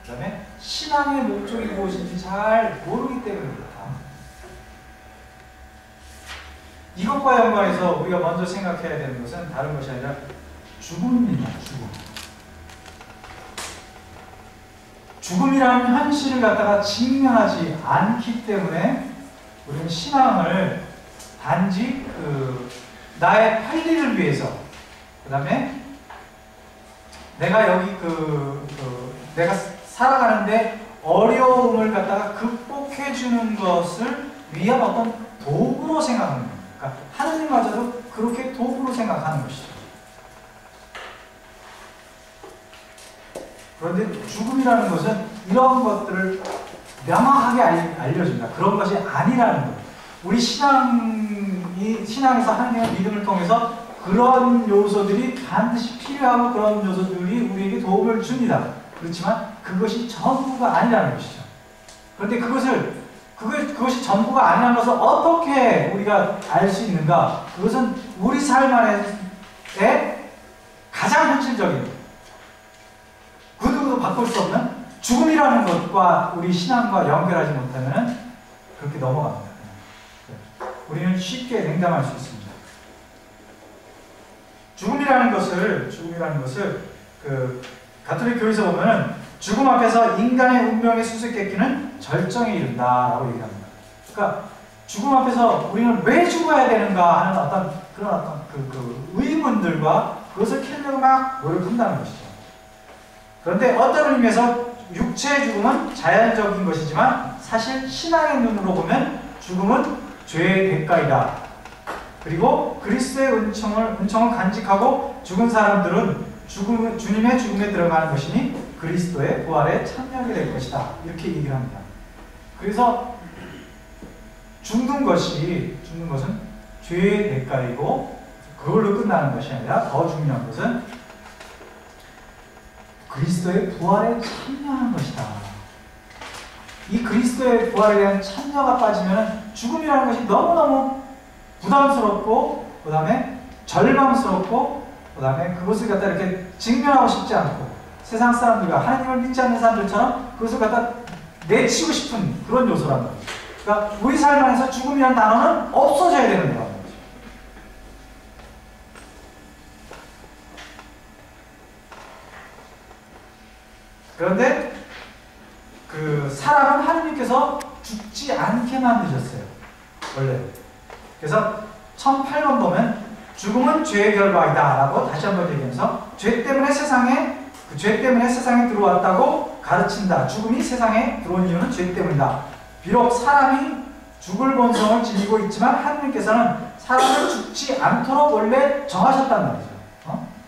그 다음에 신앙의 목적이 무엇인지 잘 모르기 때문입니다. 이것과 연관해서 우리가 먼저 생각해야 되는 것은 다른 것이 아니라 죽음입니다. 죽음이라는 현실을 갖다가 직면하지 않기 때문에 우리는 신앙을 단지 나의 편리를 위해서, 그 다음에 내가 여기 내가 살아가는데 어려움을 갖다가 극복해주는 것을 위한 어떤 도구로 생각하는 겁니다. 그러니까 하느님마저도 그렇게 도구로 생각하는 것이죠. 그런데 죽음이라는 것은 이런 것들을 명확하게 알려줍니다. 그런 것이 아니라는 거예요. 우리 신앙에서 하나님의 믿음을 통해서 그런 요소들이 반드시 필요하고 그런 요소들이 우리에게 도움을 줍니다. 그렇지만 그것이 전부가 아니라는 것이죠. 그런데 그것이 전부가 아니라는 것을 어떻게 우리가 알 수 있는가? 그것은 우리 삶 안에 가장 현실적인, 그 누구도 바꿀 수 없는 죽음이라는 것과 우리 신앙과 연결하지 못하면 그렇게 넘어갑니다. 우리는 쉽게 냉담할 수 있습니다. 죽음이라는 것을 가톨릭 교회에서 보면은 죽음 앞에서 인간의 운명의 수수께끼는 절정에 이른다라고 얘기합니다. 그러니까 죽음 앞에서 우리는 왜 죽어야 되는가 하는 그런 의문들과 그것을 캐려고 막 노력한다는 것이죠. 그런데 어떤 의미에서 육체의 죽음은 자연적인 것이지만 사실 신앙의 눈으로 보면 죽음은 죄의 대가이다. 그리고 그리스도의 은총을 간직하고 죽은 사람들은 주님의 죽음에 들어가는 것이니 그리스도의 부활에 참여하게 될 것이다. 이렇게 얘기를 합니다. 그래서 죽는 것은 죄의 대가이고 그걸로 끝나는 것이 아니라 더 중요한 것은 그리스도의 부활에 참여하는 것이다. 이 그리스도의 부활에 대한 참여가 빠지면 죽음이라는 것이 너무너무 부담스럽고, 그 다음에 절망스럽고, 그 다음에 그것을 갖다 이렇게 직면하고 싶지 않고, 세상 사람들과 하나님을 믿지 않는 사람들처럼 그것을 갖다 내치고 싶은 그런 요소란 말이죠. 그러니까 우리 삶 안에서 죽음이라는 단어는 없어져야 되는 거란 말이죠. 그런데 사람은 하나님께서 죽지 않게 만드셨어요. 원래. 그래서 1008번 보면 죽음은 죄의 결과이다 라고 다시 한번 얘기하면서 죄 때문에 세상에 들어왔다고 가르친다. 죽음이 세상에 들어온 이유는 죄 때문이다. 비록 사람이 죽을 본성을 지니고 있지만 하나님께서는 사람을 죽지 않도록 원래 정하셨단 말이죠.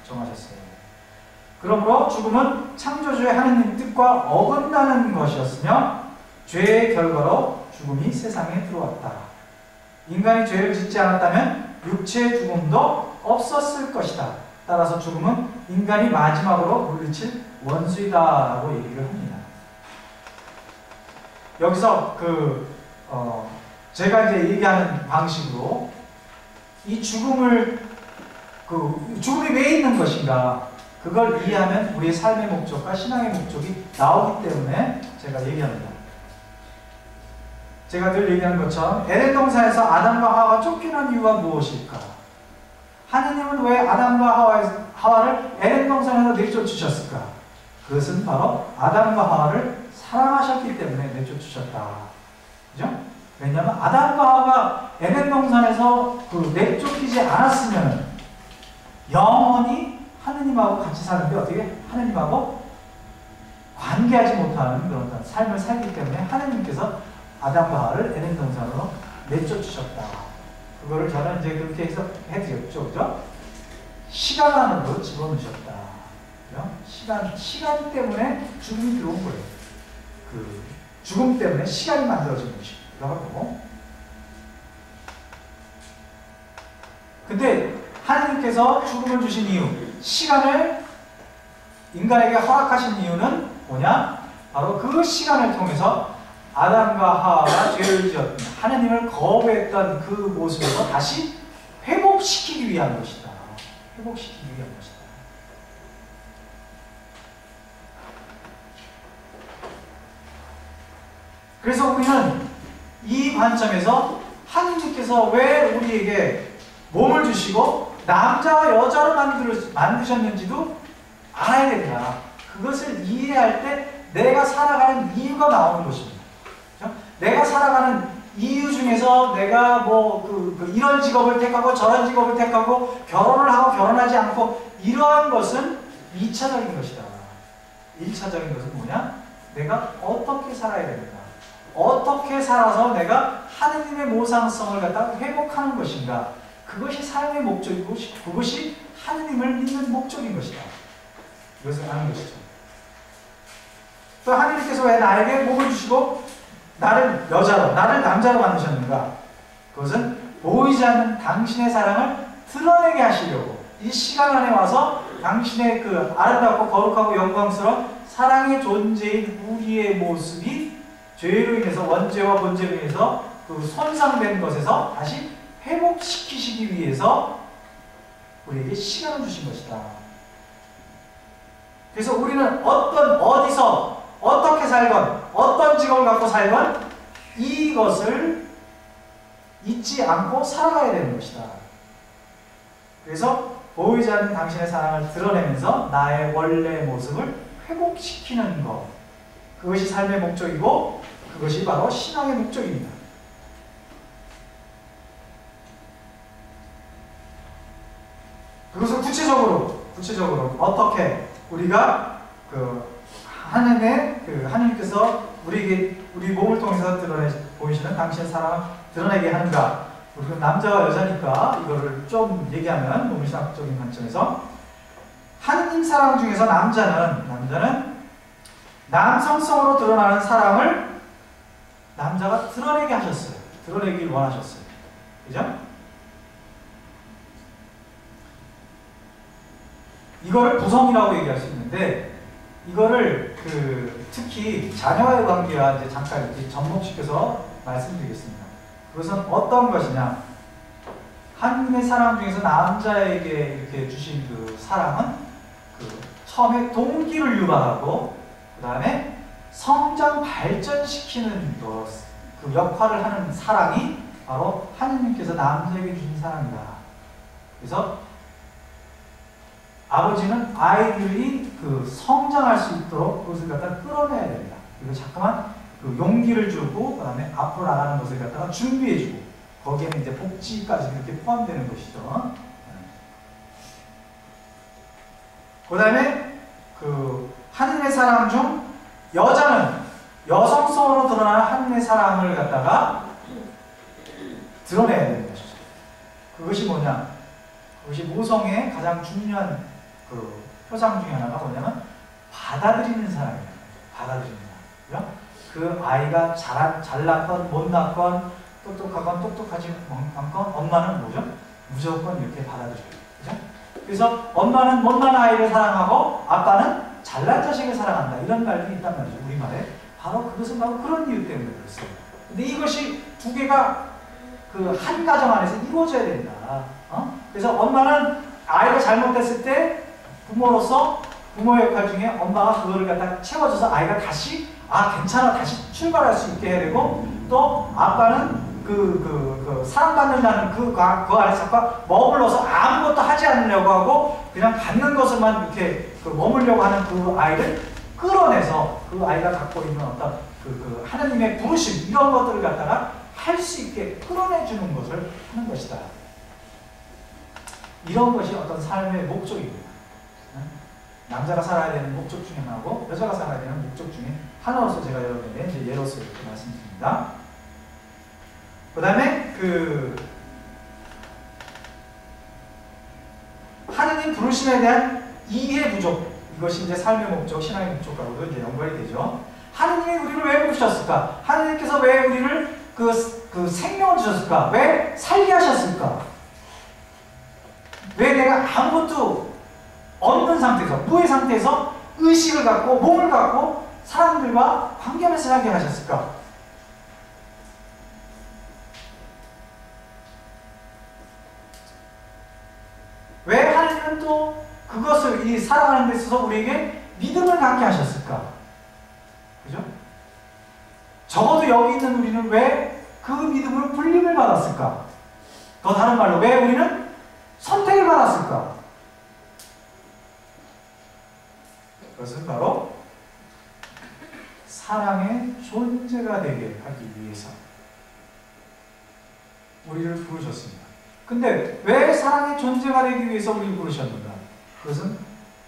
정하셨어요. 그러므로 죽음은 창조주의 하나님 뜻과 어긋나는 것이었으며 죄의 결과로 죽음이 세상에 들어왔다. 인간이 죄를 짓지 않았다면 육체의 죽음도 없었을 것이다. 따라서 죽음은 인간이 마지막으로 물리칠 원수이다라고 얘기를 합니다. 여기서 제가 이제 얘기하는 방식으로 이 죽음이 왜 있는 것인가, 그걸 이해하면 우리의 삶의 목적과 신앙의 목적이 나오기 때문에 제가 얘기합니다. 제가 늘 얘기하는 것처럼 에덴 동산에서 아담과 하와가 쫓기는 이유가 무엇일까? 하느님은 왜 아담과 하와를 에덴 동산에서 내쫓으셨을까? 그것은 바로 아담과 하와를 사랑하셨기 때문에 내쫓으셨다. 그죠? 왜냐하면 아담과 하와가 에덴 동산에서 내쫓기지 않았으면 영원히 하느님하고 같이 사는데 어떻게 하느님하고 관계하지 못하는 그런 삶을 살기 때문에 하느님께서 아담과 하와를 에덴 동산으로 내쫓으셨다. 그거를 저는 이제 그렇게 해서 해드렸죠. 그죠? 시간 안으로 집어넣으셨다. 그죠? 시간 때문에 죽음이 들어온 거예요. 죽음 때문에 시간이 만들어진 것이라고. 근데 하나님께서 죽음을 주신 이유, 시간을 인간에게 허락하신 이유는 뭐냐? 바로 그 시간을 통해서 아담과 하와가 죄를 지었던, 하나님을 거부했던 그 모습에서 다시 회복시키기 위한 것이다. 회복시키기 위한 것이다. 그래서 우리는 이 관점에서 하느님께서 왜 우리에게 몸을 주시고 남자와 여자로 만드셨는지도 알아야 된다. 그것을 이해할 때 내가 살아가는 이유가 나오는 것입니다. 그렇죠? 내가 살아가는 이유 중에서 내가 이런 직업을 택하고 저런 직업을 택하고 결혼을 하고 결혼하지 않고 이러한 것은 2차적인 것이다. 1차적인 것은 뭐냐? 내가 어떻게 살아야 되는가? 어떻게 살아서 내가 하느님의 모상성을 갖다 회복하는 것인가? 그것이 삶의 목적이고 그것이 하느님을 믿는 목적인 것이다. 이것을 아는 것이죠. 또 하느님께서 왜 나에게 몸을 주시고 나를 여자로, 나를 남자로 만드셨는가? 그것은 보이지 않는 당신의 사랑을 드러내게 하시려고 이 시간 안에 와서 당신의 그 아름답고 거룩하고 영광스러운 사랑의 존재인 우리의 모습이 죄로 인해서 원죄와 본죄로 인해서 그 손상된 것에서 다시 회복시키시기 위해서 우리에게 시간을 주신 것이다. 그래서 우리는 어디서 어떻게 살건 어떤 직업을 갖고 살건 이것을 잊지 않고 살아가야 되는 것이다. 그래서 보이지 않는 당신의 사랑을 드러내면서 나의 원래 모습을 회복시키는 것, 그것이 삶의 목적이고 그것이 바로 신앙의 목적입니다. 그것을 구체적으로 어떻게 우리가 하나님께서 우리 몸을 통해서 보이시는 당신의 사랑을 드러내게 하는가? 우리가 남자와 여자니까 이거를 좀 얘기하면 몸신학적인 관점에서 하느님 사랑 중에서 남자는 남성성으로 드러나는 사랑을 남자가 드러내게 하셨어요. 드러내길 원하셨어요. 그죠? 이거를 부성이라고 얘기할 수 있는데 이거를 특히 자녀와의 관계와 이제 잠깐 이렇게 접목시켜서 말씀드리겠습니다. 그것은 어떤 것이냐? 하느님의 사랑 중에서 남자에게 이렇게 주신 그 사랑은 처음에 동기를 유발하고 그 다음에 성장 발전시키는 그 역할을 하는 사랑이 바로 하느님께서 남자에게 주신 사랑이다. 그래서 아버지는 아이들이 성장할 수 있도록 그것을 갖다 끌어내야 됩니다. 그리고 자꾸만 용기를 주고, 그 다음에 앞으로 나가는 것을 갖다가 준비해주고, 거기에는 이제 복지까지 이렇게 포함되는 것이죠. 그 다음에 하느님의 사랑 중 여자는 여성성으로 드러나는 하느님의 사랑을 갖다가 드러내야 되는 것이죠. 그것이 뭐냐? 그것이 모성의 가장 중요한 표상 중에 하나가 뭐냐면 받아들이는 사랑이에요. 받아들이는 사랑. 그 아이가 잘났건 못났건 똑똑하건 똑똑하지 않건 엄마는 뭐죠? 무조건 이렇게 받아들여요. 그죠? 그래서 엄마는 못난 아이를 사랑하고 아빠는 잘난 자식을 사랑한다. 이런 말이 있단 말이죠. 우리말에. 바로 그것은 바로 그런 이유 때문에 그렇습니다. 근데 이것이 두 개가 한 가정 안에서 이루어져야 된다. 그래서 엄마는 아이가 잘못됐을 때 부모로서 부모의 역할 중에 엄마가 그거를 갖다 채워줘서 아이가 다시 괜찮아 다시 출발할 수 있게 해야 되고, 또 아빠는 사랑받는다는 그 안에서 자꾸 머물러서 아무것도 하지 않으려고 하고 그냥 받는 것을만 이렇게 머물려고 하는 그 아이를 끌어내서 그 아이가 갖고 있는 어떤 하나님의 부르심 이런 것들을 갖다가 할 수 있게 끌어내주는 것을 하는 것이다. 이런 것이 어떤 삶의 목적입니다. 남자가 살아야 되는 목적 중에 하나고 여자가 살아야 되는 목적 중에 하나로서 제가 여러분에게 이제 예로서 이렇게 말씀드립니다. 그 다음에 하느님 부르심에 대한 이해 부족, 이것이 이제 삶의 목적, 신앙의 목적과도 이제 연관이 되죠. 하느님이 우리를 왜 부르셨을까? 하느님께서 왜 우리를 생명을 주셨을까? 왜 살게 하셨을까? 왜 내가 아무것도 없는 상태에서, 무의 상태에서 의식을 갖고 몸을 갖고 사람들과 관계하면서 살게 하셨을까? 왜 하나님은 또 그것을 이 살아가는 데 있어서 우리에게 믿음을 갖게 하셨을까? 그죠? 적어도 여기 있는 우리는 왜 그 믿음으로 불림을 받았을까? 더 다른 말로 왜 우리는 선택을 받았을까? 그것은 바로 사랑의 존재가 되게 하기 위해서 우리를 부르셨습니다. 근데 왜 사랑의 존재가 되기 위해서 우리를 부르셨는가? 그것은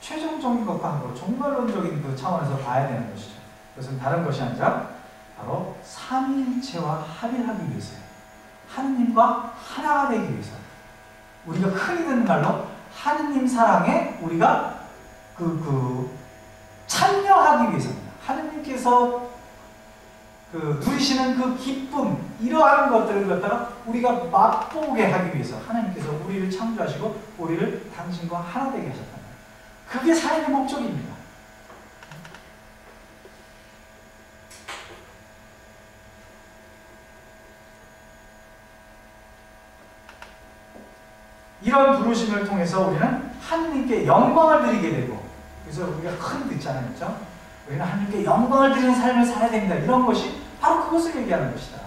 최종적인 것과 함께 종말론적인 그 차원에서 봐야 되는 것이죠. 그것은 다른 것이 아니라 바로 삼위일체와 합일하기 위해서예요. 하느님과 하나가 되기 위해서. 우리가 흔히 듣는 말로 하느님 사랑에 우리가 참여하기 위해서입니다. 하느님께서 누리시는 그 기쁨, 이러한 것들을 갖다가 우리가 맛보게 하기 위해서 하나님께서 우리를 창조하시고 우리를 당신과 하나 되게 하셨다. 그게 삶의 목적입니다. 이런 부르심을 통해서 우리는 하느님께 영광을 드리게 되고, 그래서 우리가 흔히 듣잖아요, 그렇죠? 우리는 하느님께 영광을 드리는 삶을 살아야 됩니다. 이런 것이 바로 그것을 얘기하는 것이다.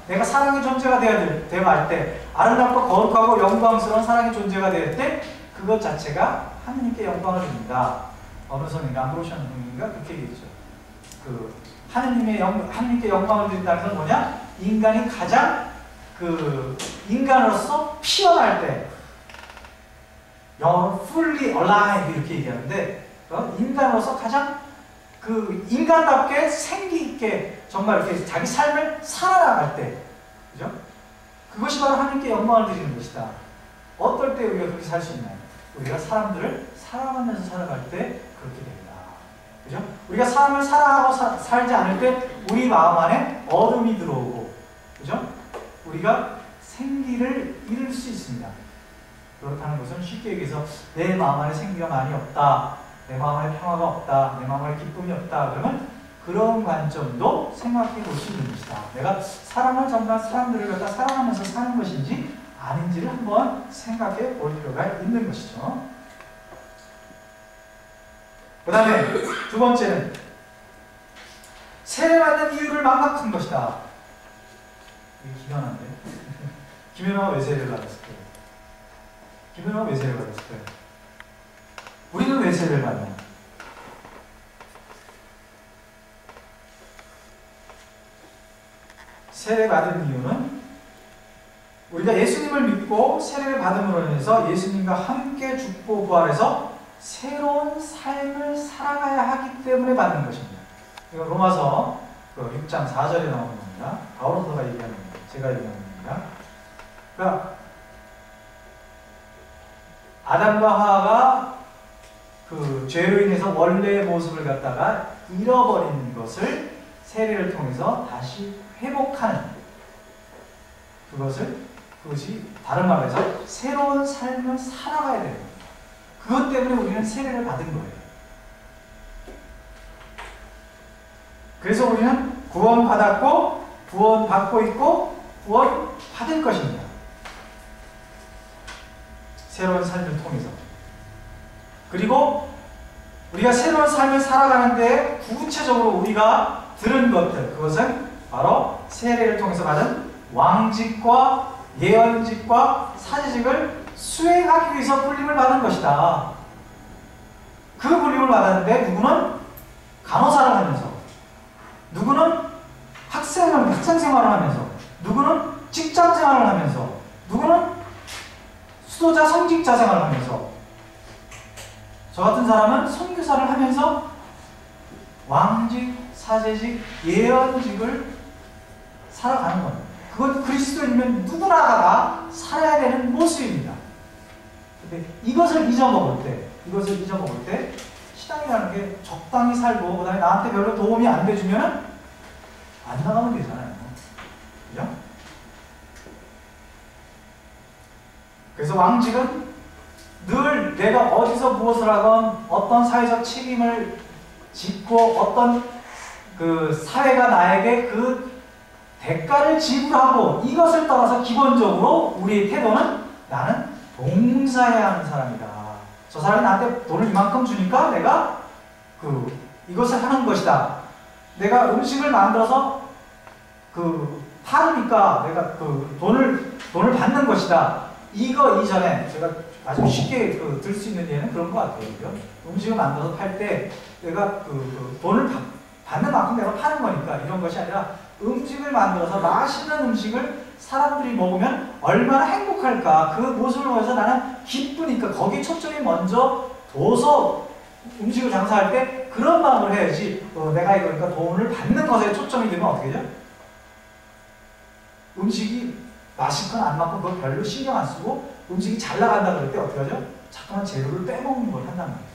내가 사랑의 존재가 되어야 할 때, 아름답고 거룩하고 영광스러운 사랑의 존재가 되어야 때, 그것 자체가 하느님께 영광을 드립니다. 어느 선인가 암브로시안 선인가 그렇게 얘기했죠. 하느님께 영광을 드린다는 건 뭐냐? 인간이 가장 인간으로서 피어날 때, 영어로 fully alive 이렇게 얘기하는데, 인간으로서 가장 인간답게 생기 있게 정말 이렇게 자기 삶을 살아나갈 때, 그죠? 그것이 바로 하나님께 영광을 드리는 것이다. 어떨 때 우리가 그렇게 살 수 있나요? 우리가 사람들을 사랑하면서 살아갈 때 그렇게 됩니다. 그죠? 우리가 사람을 사랑하고 살지 않을 때 우리 마음 안에 어둠이 들어오고, 그죠? 우리가 생기를 잃을 수 있습니다. 그렇다는 것은 쉽게 얘기해서 내 마음 안에 생기가 많이 없다, 내 마음 안에 평화가 없다, 내 마음 안에 기쁨이 없다, 그러면 그런 관점도 생각해 볼 수 있는 것이다. 내가 사랑을 정말 사람들을 갖다 사랑하면서 사는 것인지 아닌지를 한번 생각해 볼 필요가 있는 것이죠. 그 다음에 두 번째는 세례받는 이유를 망각한 것이다. 이게 기묘한데? 김연아가 왜 세례를 받았을까요? 김연아가 왜 세례를 받았을까요? 우리는 왜 세례를 받냐? 세례 받은 이유는 우리가 예수님을 믿고 세례를 받음으로 인해서 예수님과 함께 죽고 부활해서 새로운 삶을 살아가야 하기 때문에 받는 것입니다. 이거 로마서 6장 4절에 나오는 겁니다. 바울서가 얘기하는 겁니다. 제가 얘기하는 겁니다. 그러니까 아담과 하와가 죄로 인해서 원래의 모습을 갖다가 잃어버린 것을 세례를 통해서 다시 회복하는 그것이 다른 말로 해서 새로운 삶을 살아가야 되는 겁니다. 그것 때문에 우리는 세례를 받은 거예요. 그래서 우리는 구원받았고 구원받고 있고 구원받을 것입니다. 새로운 삶을 통해서. 그리고 우리가 새로운 삶을 살아가는데 구체적으로 우리가 들은 것들, 그것은 바로 세례를 통해서 받은 왕직과 예언직과 사제직을 수행하기 위해서 불림을 받은 것이다. 그 불림을 받았는데 누구는 간호사를 하면서, 누구는 학생 생활을 하면서, 누구는 직장 생활을 하면서, 누구는 수도자 성직자 생활을 하면서, 저 같은 사람은 선교사를 하면서 왕직, 사제직, 예언직을 살아가는 겁니다. 그건 그리스도인이면 누구나가 다 살아야 되는 모습입니다. 근데 이것을 잊어먹을 때 신앙이라는 게 적당히 살고 그다음에 나한테 별로 도움이 안 돼주면 안 나가면 되잖아요. 그죠? 그래서 왕직은 늘 내가 어디서 무엇을 하건 어떤 사회적 책임을 짓고 어떤 사회가 나에게 대가를 지불하고, 이것을 떠나서 기본적으로 우리의 태도는 나는 봉사해야 하는 사람이다. 저 사람이 나한테 돈을 이만큼 주니까 내가 이것을 하는 것이다. 내가 음식을 만들어서 팔으니까 내가 돈을 받는 것이다. 이거 이전에 제가 아주 쉽게 들 수 있는 예는 그런 것 같아요. 그죠? 음식을 만들어서 팔 때 내가 돈을 받는 만큼 내가 파는 거니까 이런 것이 아니라 음식을 만들어서 맛있는 음식을 사람들이 먹으면 얼마나 행복할까. 그 모습을 보면서 나는 기쁘니까 거기에 초점이 먼저 둬서 음식을 장사할 때 그런 마음을 해야지 내가 이거니까 돈을 받는 것에 초점이 되면 어떻게 되죠? 음식이 맛있거나 안 맞고 그걸 별로 신경 안 쓰고 음식이 잘 나간다 그럴 때 어떻게 하죠? 자꾸만 재료를 빼먹는 걸 한단 말이에요.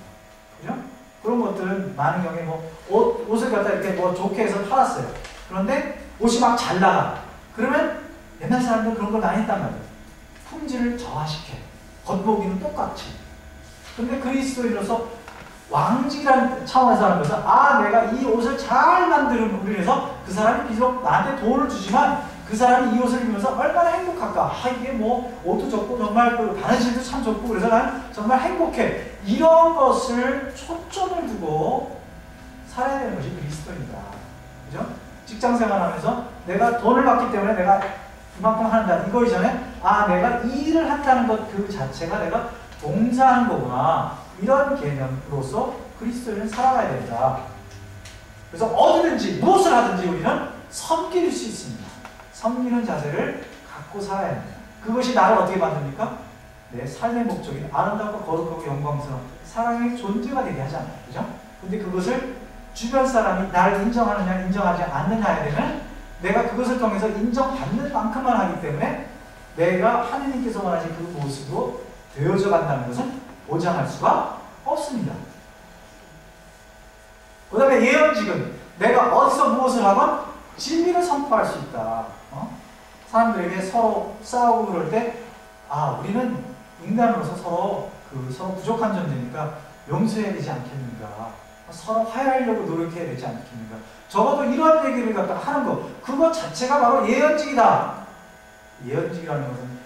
그죠? 그런 것들은 많은 경우에 옷을 갖다 이렇게 좋게 해서 팔았어요. 그런데 옷이 막 잘 나가. 그러면 옛날 사람들은 그런 걸 많이 했단 말이에요. 품질을 저하시켜. 겉보기는 똑같이. 근데 그리스도인으로서 왕직이라는 차원에서 하는 것은 내가 이 옷을 잘 만드는 우리 해서 그 사람이 비록 나한테 돈을 주지만 그 사람이 이 옷을 입으면서 얼마나 행복할까. 이게 옷도 좋고 정말 바느질도 참 좋고 그래서 난 정말 행복해. 이런 것을 초점을 두고 살아야 되는 것이 그리스도입니다. 그죠? 직장 생활하면서 내가 돈을 받기 때문에 내가 그만큼 한다. 이거 이전에 내가 일을 한다는 것 그 자체가 내가 봉사하는 거구나. 이런 개념으로서 그리스도인은 살아가야 된다. 그래서 어디든지 무엇을 하든지 우리는 섬길 수 있습니다. 섬기는 자세를 갖고 살아야 합니다. 그것이 나를 어떻게 만듭니까? 내 삶의 목적인 아름답고 거룩하고 영광스러운 사랑의 존재가 되게 하잖아요. 그죠? 근데 그것을 주변 사람이 나를 인정하느냐 인정하지 않느냐에 대한 내가 그것을 통해서 인정받는 만큼만 하기 때문에 내가 하느님께서 원하신 그 모습으로 되어져 간다는 것은 보장할 수가 없습니다. 그 다음에 예언직은 내가 어디서 무엇을 하건 진리를 선포할 수 있다. 사람들에게 서로 싸우고 그럴 때 우리는 인간으로서 서로 부족한 존재니까 용서해야 되지 않겠는가. 서로 화해하려고 노력해야 되지 않겠는가. 적어도 이런 얘기를 갖다가 하는 거 그것 자체가 바로 예언직이다. 예언직이라는 것은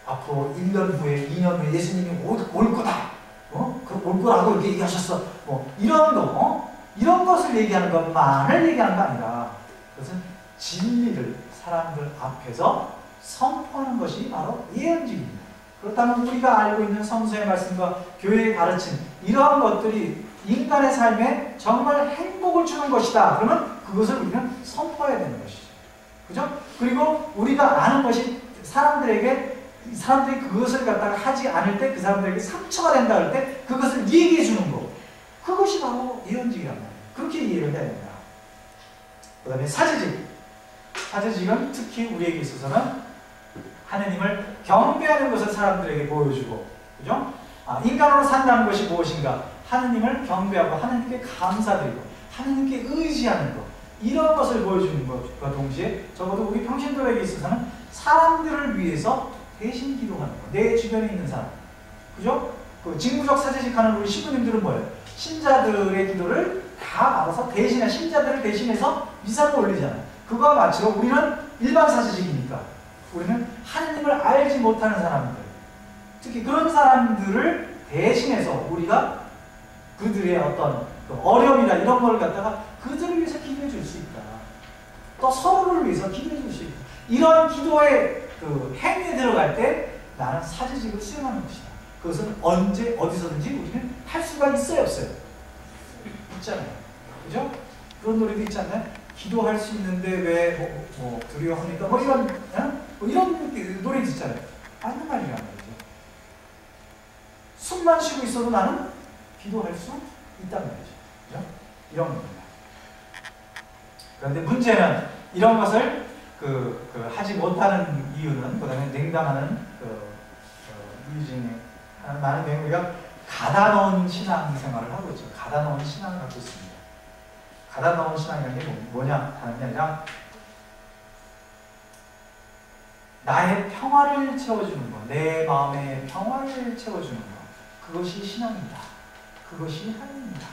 앞으로 1년 후에 2년 후에 예수님이 올 거다. 올 거라고 이렇게 얘기하셨어. 이런 거 이런 것을 얘기하는 것만을 얘기하는 거 아니라 그것은 진리를 사람들 앞에서 선포하는 것이 바로 예언직입니다. 그렇다면 우리가 알고 있는 성서의 말씀과 교회의 가르침 이러한 것들이 인간의 삶에 정말 행복을 주는 것이다. 그러면 그것을 우리는 선포해야 되는 것이죠. 그죠? 그리고 우리가 아는 것이 사람들이 그것을 갖다가 하지 않을 때 그 사람들에게 상처가 된다 할 때 그것을 얘기해 주는 거. 그것이 바로 예언직이란 말이에요. 그렇게 이해를 해야 된다. 그 다음에 사제직. 사제직은 특히 우리에게 있어서는 하느님을 경배하는 것을 사람들에게 보여주고, 그죠? 인간으로 산다는 것이 무엇인가? 하느님을 경배하고 하느님께 감사드리고 하느님께 의지하는 것. 이런 것을 보여주는 것과 동시에 적어도 우리 평신도에게 있어서는 사람들을 위해서 대신 기도하는 것. 내 주변에 있는 사람. 그죠? 직무적 사제직 하는 우리 신부님들은 뭐예요? 신자들의 기도를 다 받아서 신자들을 대신해서 미사를 올리잖아요. 그거와 마치로 우리는 일반 사제직이니까 우리는 하느님을 알지 못하는 사람들, 특히 그런 사람들을 대신해서 우리가 그들의 어떤 어려움이나 이런 걸 갖다가 그들을 위해서 기도해 줄 수 있다. 또 서로를 위해서 기도해 줄 수 있다. 이런 기도의 행위에 들어갈 때 나는 사제직을 수행하는 것이다. 그것은 언제 어디서든지 우리는 할 수가 있어요, 없어요? 있잖아요. 그죠? 그런 노래도 있지 않나요? 기도할 수 있는데 왜 두려워합니까? 이런 노래 있잖아요. 맞는 말이란 말이죠. 숨만 쉬고 있어도 나는 기도할 수 있단 말이죠. 그죠? 이런 겁니다. 그런데 문제는 이런 것을 하지 못하는 이유는, 그 다음에 냉담하는 이유 중에 많은 경우 우리가 가다놓은 신앙생활을 하고 있죠. 가다놓은 신앙을 갖고 있습니다. 가다놓은 신앙이라는 게 뭐냐 하는 게 아니라 나의 평화를 채워주는 것, 내 마음의 평화를 채워주는 것, 그것이 신앙입니다. 그것이 하나님입니다.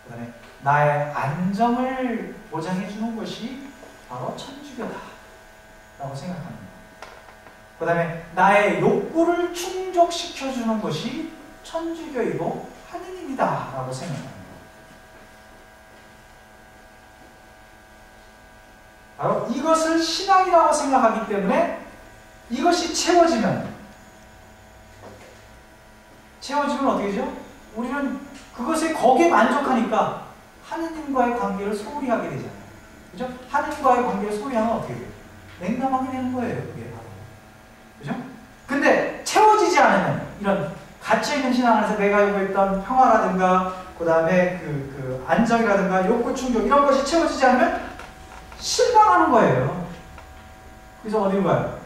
그 다음에 나의 안정을 보장해주는 것이 바로 천주교다 라고 생각합니다. 그 다음에 나의 욕구를 충족시켜주는 것이 천주교이고 하느님이다 라고 생각합니다. 바로 이것을 신앙이라고 생각하기 때문에 이것이 채워지면 어떻게 되죠? 우리는 그것에 거기에 만족하니까 하느님과의 관계를 소홀히 하게 되잖아요. 그죠? 하느님과의 관계를 소홀히 하면 어떻게 돼요? 냉담하게 되는 거예요. 그게 바로. 그죠? 근데 채워지지 않으면 이런 갇혀있는 신앙 안에서 내가 요구했던 평화라든가 그 다음에 그 안정이라든가 욕구 충족 이런 것이 채워지지 않으면 실망하는 거예요. 그래서 어디로 가요?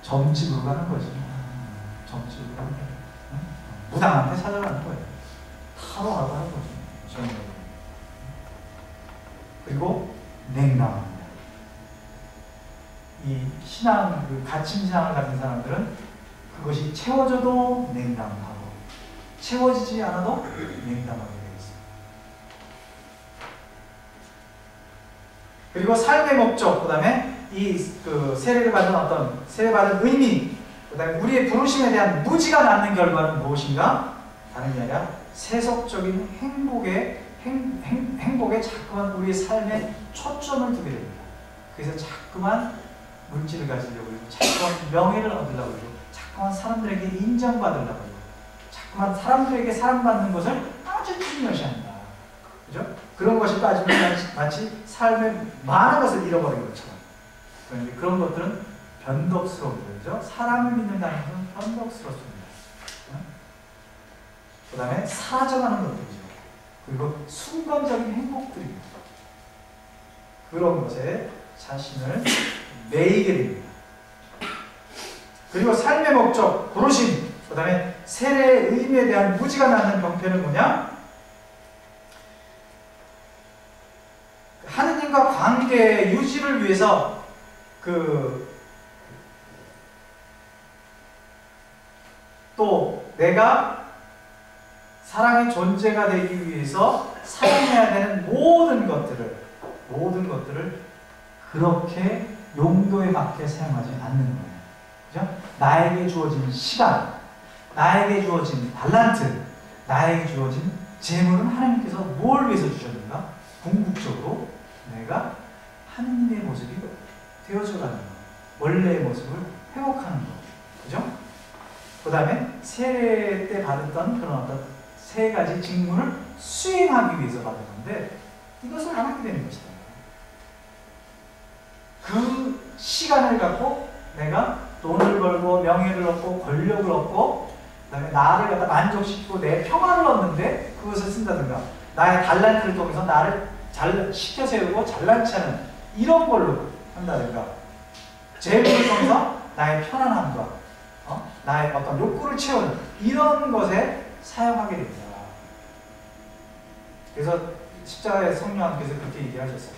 점집으로 가는 거지. 점집으로 가는 거예요. 무당한테 찾아가는 거예요. 타로 가고 하는 거죠. 그리고 냉담합니다. 이 신앙, 그 갇힌 신앙을 가진 사람들은 그것이 채워져도 냉담하고 채워지지 않아도 냉담하게 되겠습니다. 그리고 삶의 목적, 그 다음에 그 세례를 받은 의미, 그 다음에 우리의 부르심에 대한 무지가 낳는 결과는 무엇인가? 다른 게 아니라 세속적인 행복에 자꾸만 우리의 삶에 초점을 두게 됩니다. 그래서 자꾸만 물질을 가지려고 그러고, 자꾸만 명예를 얻으려고 그러고, 자꾸만 사람들에게 인정받으려고 그러고, 자꾸만 사람들에게 사랑받는 것을 아주 중요시한다. 그죠? 그런 것이 빠지면 마치 삶의 많은 것을 잃어버린 것처럼. 그런데 그런 것들은 변덕스러운 거죠. 사랑을 믿는다는 것은 변덕스럽습니다. 그 다음에 사라져가는 것들이죠. 그리고 순간적인 행복들입니다. 그런 것에 자신을 매이게 됩니다. 그리고 삶의 목적, 부르심, 그 다음에 세례의 의미에 대한 무지가 낳는 병폐는 뭐냐? 하느님과 관계 유지를 위해서 또 내가 사랑의 존재가 되기 위해서 사용해야 되는 모든 것들을 그렇게 용도에 맞게 사용하지 않는 거예요. 그죠? 나에게 주어진 시간, 나에게 주어진 달란트, 나에게 주어진 재물은 하나님께서 뭘 위해서 주셨는가? 궁극적으로 내가 하느님의 모습이 되어져가는 것, 원래의 모습을 회복하는 것, 그죠? 그 다음에 세례 때 받았던 그런 어떤 세 가지 직분을 수행하기 위해서 받은 건데 이것을 안 하게 되는 것이다. 그 시간을 갖고 내가 돈을 벌고 명예를 얻고 권력을 얻고 그 다음에 나를 갖다 만족시키고 내 평안을 얻는데 그것을 쓴다든가 나의 달란트를 통해서 나를 잘 시켜 세우고 잘난 체하는 이런 걸로 한다든가 재물을 통해서 나의 편안함과 나의 어떤 욕구를 채우는 이런 것에 사용하게 됩니다. 그래서 십자가의 성령님께서 그렇게 얘기하셨어요.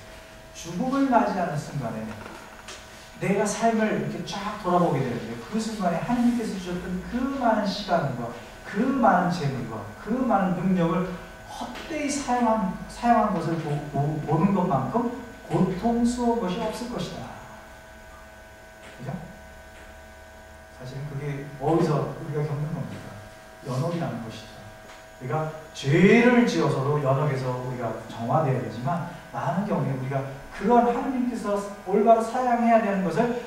죽음을 맞이하는 순간에 내가 삶을 이렇게 쫙 돌아보게 되는데 그 순간에 하나님께서 주셨던 그 많은 시간과 그 많은 재물과 그 많은 능력을 헛되이 사용한 것을 보는 것만큼 고통스러운 것이 없을 것이다. 그죠? 사실 그게 어디서 우리가 겪는 겁니까? 연옥이라는 것이죠. 우리가 죄를 지어서도 연옥에서 우리가 정화되어야 되지만 많은 경우에 우리가 그런 하나님께서 올바로 사용해야 되는 것을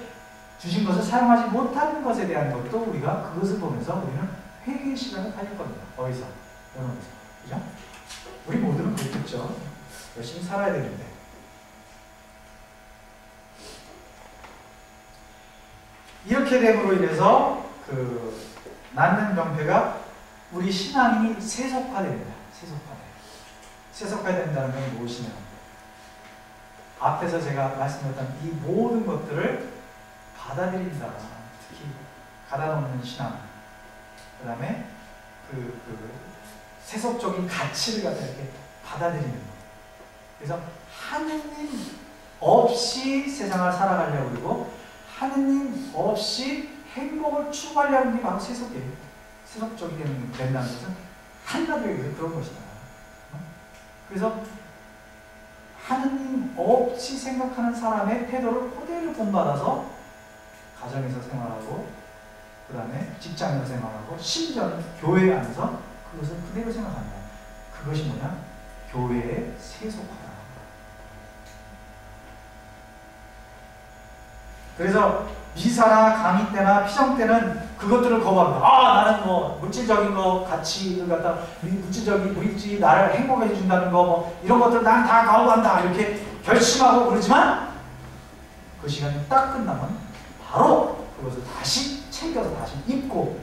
주신 것을 사용하지 못하는 것에 대한 것도 우리가 그것을 보면서 우리는 회개의 시간을 가질 겁니다. 어디서? 연옥에서. 그죠? 우리 모두는 그렇겠죠. 열심히 살아야 되는데. 이렇게 됨으로 인해서 낳는 병폐가 우리 신앙이 세속화됩니다. 세속화된다는 건 무엇이냐? 앞에서 제가 말씀드렸던 이 모든 것들을 받아들인다. 특히 가다놓는 신앙, 그 다음에 세속적인 가치를 갖다 이렇게 받아들이는 것. 그래서 하느님 없이 세상을 살아가려고 그러고 하느님 없이 행복을 추구하려는 게 바로 세속이에요. 세속적이 된다는 것은 한마디로 그런 것이다. 그래서 하느님 없이 생각하는 사람의 태도를 그대로 본받아서 가정에서 생활하고 그 다음에 직장에서 생활하고 심지어는 교회 안에서 그것을 그대로 생각한다. 그것이 뭐냐? 교회의 세속화다. 그래서 미사나 강의 때나 피정 때는 그것들을 거부합니다. 아, 나는 뭐 물질적인 거 가치를 갖다 물질적인 물질이 나를 행복해 준다는 거 뭐 이런 것들 난 다 거부한다 이렇게 결심하고 그러지만 그 시간이 딱 끝나면 바로 그것을 다시 챙겨서 다시 입고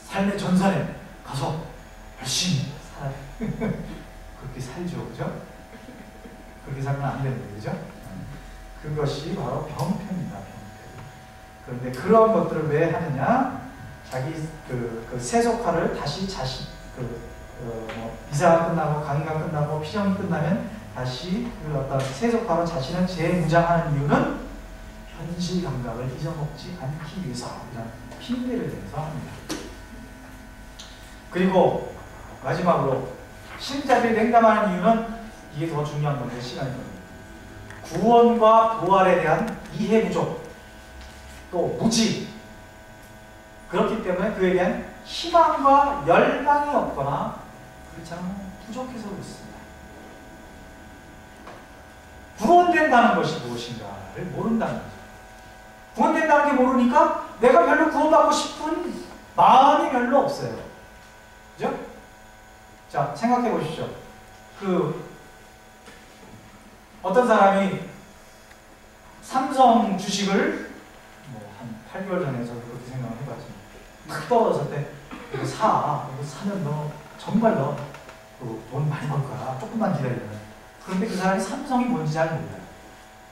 삶의 전선에 가서 열심히 살아야 그렇게 살죠, 그죠? 그렇게 살면 안 되는데, 그죠? 그것이 바로 병폐입니다, 병폐. 그런데 그런 것들을 왜 하느냐? 자기 그 세속화를 다시 자신 뭐 비사가 끝나고 강의가 끝나고 피정이 끝나면 다시 그 어떤 세속화로 자신을 재무장하는 이유는 현실 감각을 잊어먹지 않기 위해서 이런 핑계를 대면서 합니다. 그리고 마지막으로 신자들이 냉담하는 이유는 이게 더 중요한 건데 시간이 걸립니다. 구원과 부활에 대한 이해 부족, 또 무지, 그렇기 때문에 그에 대한 희망과 열망이 없거나 그렇지 않으면 부족해서 그렇습니다. 구원된다는 것이 무엇인가를 모른다는 거죠. 구원된다는 게 모르니까 내가 별로 구원받고 싶은 마음이 별로 없어요. 그죠? 자, 생각해 보십시오. 어떤 사람이 삼성 주식을 뭐 한 8개월 전에 저도 그렇게 생각을 해봤지. 탁 떨어졌을 때 이거 사면 너 정말 너 돈 많이 벌 거야. 조금만 기다리면. 그런데 그 사람이 삼성이 뭔지 잘 몰라요.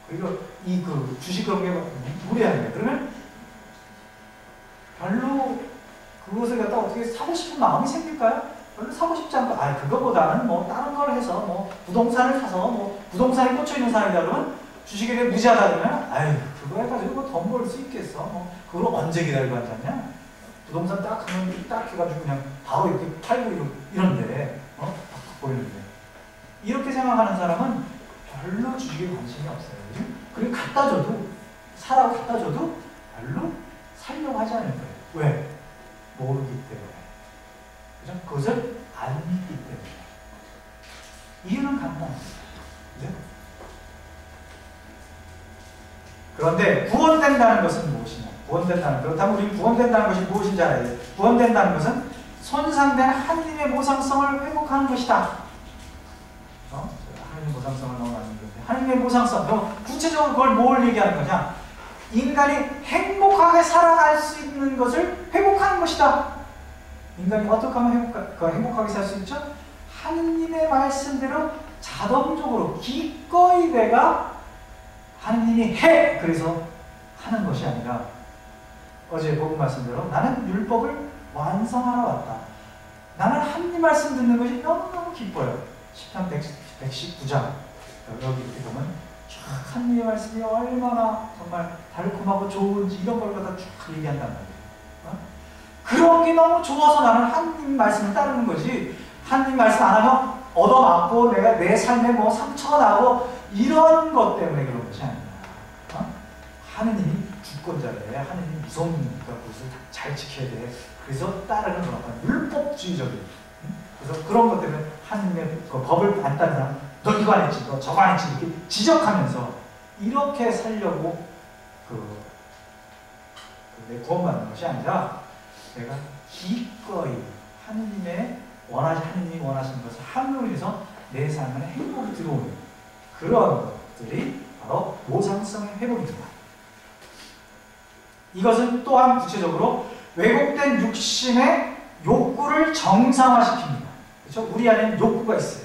그리고 그 주식 그런 게 무리하는 거예요. 그러면 별로 그것을 갖다 어떻게 사고 싶은 마음이 생길까요? 별로 사고 싶지 않고, 그거보다는 뭐 다른 걸 해서 뭐 부동산을 사서 뭐 부동산에 꽂혀 있는 사람이다 그러면 주식에 대해 무지하다 그러면 그거 해가지고 뭐 돈 벌 수 있겠어. 뭐 그걸 언제 기다리고 앉았냐? 부동산 딱 하면 딱 해가지고 그냥 바로 이렇게 팔고 이런데 딱 보이는데 이렇게 생각하는 사람은 별로 주식에 관심이 없어요. 그리고 갖다 줘도 사라고 갖다 줘도 별로 살려고 하지 않을 거예요. 왜? 모르기 때문에. 그죠? 그것을 안 믿기 때문에. 이유는 간단합니다. 그죠? 그런데 구원된다는 것은 무엇이냐? 그렇다면 우리 구원된다는 것이 무엇인지 알아야 돼요. 구원된다는 것은 손상된 하느님의 모상성을 회복하는 것이다. 하느님의 모상성을 너무 많이 얘기했는데 하느님의 모상성, 구체적으로 그걸 뭘 얘기하는 거냐? 인간이 행복하게 살아갈 수 있는 것을 회복하는 것이다. 인간이 어떻게 하면 행복하게 살 수 있죠? 하느님의 말씀대로 자동적으로 기꺼이 내가 하느님이 해! 그래서 하는 것이 아니라 어제 복음 말씀대로 나는 율법을 완성하러 왔다. 나는 하느님 말씀 듣는 것이 너무너무 기뻐요. 10편 119장 여기 이렇게 보면 쫙 하느님의 말씀이 얼마나 정말 달콤하고 좋은지 이런 걸 갖다 쭉 얘기한단 말이에요. 그런 게 너무 좋아서 나는 하느님 말씀을 따르는 거지, 하느님 말씀 안 하면 얻어맞고 내가 내 삶에 뭐 상처가 나고 이런 것 때문에 그런 것이 아니라 하느님이 주권자래. 하느님이 무서우니까 그것을 잘 지켜야 돼. 그래서 따르는 그런 율법주의적인, 그래서 그런 것 때문에 하느님의 그 법을 안 따르는 사람, 너 이거 안 했지, 너 저거 안 했지 이렇게 지적하면서 이렇게 살려고 내 구원받는 것이 아니라 내가 기꺼이 하느님이 원하시는 것을 함으로 해서 내 삶에 행복이 들어오는 그런 것들이 바로 모상성의 회복입니다. 이것은 또한 구체적으로 왜곡된 육신의 욕구를 정상화시킵니다. 그렇죠? 우리 안에는 욕구가 있어요.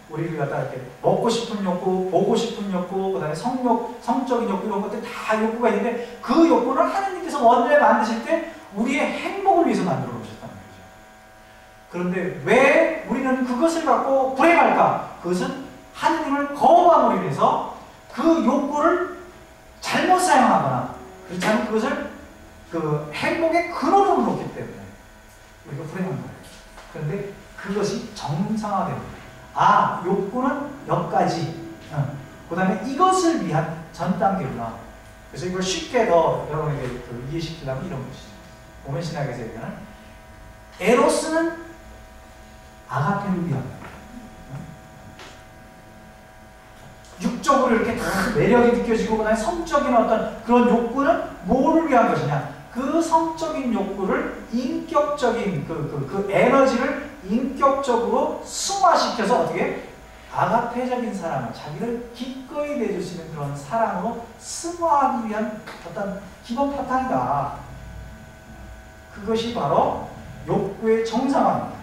우리를 갖다 이렇게 먹고 싶은 욕구, 보고 싶은 욕구, 그 다음에 성적인 욕구, 이런 것들 다 욕구가 있는데 그 욕구를 하느님께서 원래 만드실 때 우리의 행복을 위해서 만들어 놓으셨다는 거죠. 그런데 왜 우리는 그것을 갖고 불행할까? 그것은 하느님을 거부함으로 인해서 그 욕구를 잘못 사용하거나 그렇지 않으면 그것을 그 행복의 근원으로 놓기 때문에 우리가 불행한 거예요. 그런데 그것이 정상화됩니다. 욕구는 여기까지. 그 다음에 이것을 위한 전 단계구나. 그래서 이걸 쉽게 더 여러분에게 이해시키려면 이런 것이죠. 오면신학에서 얘기하는 에로스는 아가페를 위한, 극적으로 이렇게 다 매력이 느껴지고 그다음에 성적인 어떤 그런 욕구는 뭐를 위한 것이냐? 그 성적인 욕구를 인격적인 그 에너지를 인격적으로 승화시켜서 어떻게 아가페적인 사랑을 자기를 기꺼이 내줄 수 있는 그런 사랑으로 승화하기 위한 어떤 기본 바탕이다. 그것이 바로 욕구의 정상화입니다.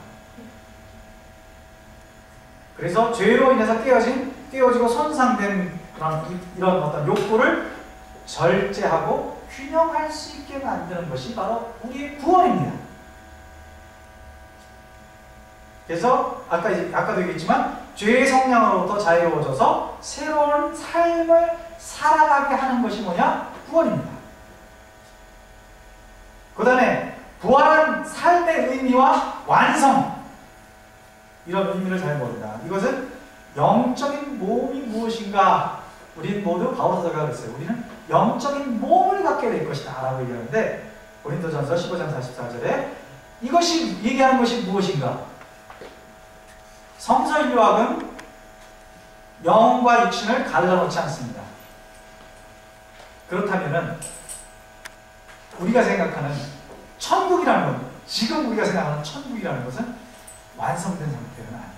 그래서 죄로 인해서 깨어지고 손상된 이런 어떤 욕구를 절제하고 균형할 수 있게 만드는 것이 바로 우리의 구원입니다. 그래서 아까도 얘기했지만 죄의 성량으로부터 자유로워져서 새로운 삶을 살아가게 하는 것이 뭐냐? 구원입니다. 그 다음에 부활한 삶의 의미와 완성, 이런 의미를 잘 모른다. 이것은 영적인 몸이 무엇인가? 우리는 모두 바울서가 그랬어요. 우리는 영적인 몸을 갖게 될 것이다 라고 얘기하는데, 고린도전서 15장 44절에 이것이 얘기하는 것이 무엇인가? 성서인류학은 영과 육신을 갈라놓지 않습니다. 그렇다면은 우리가 생각하는 천국이라는 것, 지금 우리가 생각하는 천국이라는 것은 완성된 상태는 아니에요.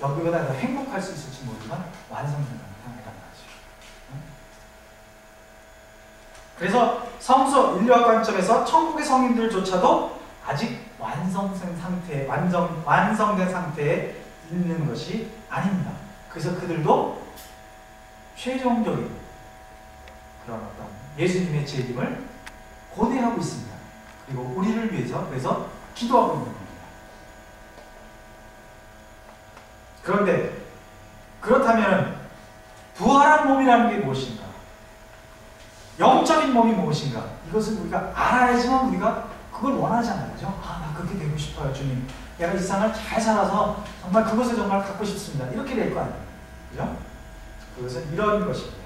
여기보다 더 행복할 수 있을지 모르지만 완성된 상태란 말이죠. 그래서 성서 인류학 관점에서 천국의 성인들조차도 아직 완성된 상태에 있는 것이 아닙니다. 그래서 그들도 최종적인 그런 어떤 예수님의 재림을 고대하고 있습니다. 그리고 우리를 위해서 그래서 기도하고 있는 겁니다. 그런데 그렇다면 부활한 몸이라는 게 무엇인가? 영적인 몸이 무엇인가? 이것을 우리가 알아야지만 우리가 그걸 원하잖아요. 그죠? 나 그렇게 되고 싶어요, 주님. 내가 이 세상을 잘 살아서 정말 그것을 정말 갖고 싶습니다. 이렇게 될 거 아니에요. 그죠? 그것은 이런 것입니다.